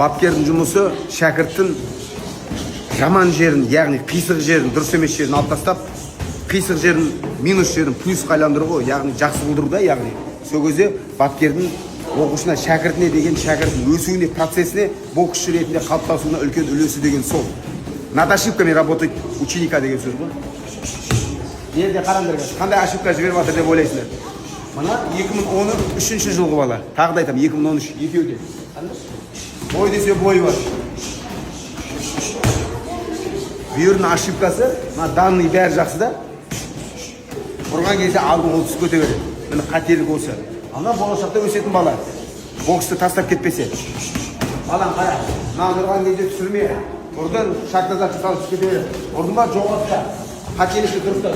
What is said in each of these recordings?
Бапкердің жұмысы шәкірттің жаман жерін, яғни қисық жерін, дұрыс емес жерін алып тастап, қисық жерін, минус жерін плюсқа айландыру, яғни жақсы қылдыру да, яғни сол кезде бапкердің оқушына, шәкіртіне деген шәкірттің өсуіне, процесіне, боксшы ретінде қалыптасуына үлкен үлесі деген сол. Над ошибками работать ученика деген сөз ғой. Елде қараңдар, қандай ошибка жіберіп жатыр деп ойлайсыңдар. Мына 2013 жылғы бала. Тағы да айтамын, 2013 екеуде. Бой десе бой бар. Бүйірдің ошибкасы, данный бәрі жақсы да. Бұрған кезде алдын ол түсіп көте береді. Міне қателік осы. Ана болашақта өсетін бала. Боксты тастап кетпесе. Балан қара. Нағырған кезде түсірме. Бұрдан шақтазар жасалып түсіп кете береді. Бұрдың ба жоғатта. Қателікті дұрыста.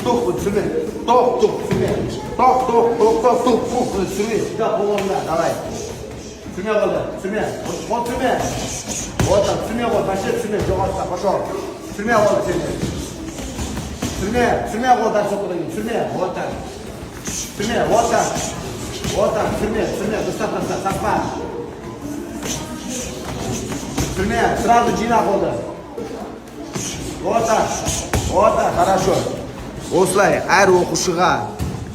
Тоқ түсірме. Тоқ түсірме. Тоқ түсірме. Шықап болғанда. Давай. Түсірме болды. Түсірме. Вот түсірме. Вот так. Түсірме болды. Башет түсірме. Жоғатта. Пошел. Түсірме болды сені. Түсірме болды. Түсірме. Вот так. Түсірме. Вот так. Вот так. Түсірме. Дұрыстап таста. Таспа. Түсірме. Сразу жинақ болды. Вот так. Вот так. Хорошо. Осылай әр оқушыға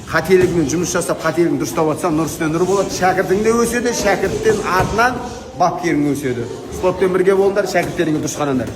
қателігімен жұмыс жасап, қателігін дұрыстап атсам, нұр үстіне нұр болады. Шәкіртің де өседі, шәкірттен артынан бапкерің өседі. Спортпен бірге болыңдар, шәкірттеріңе дұрыс қараңдар.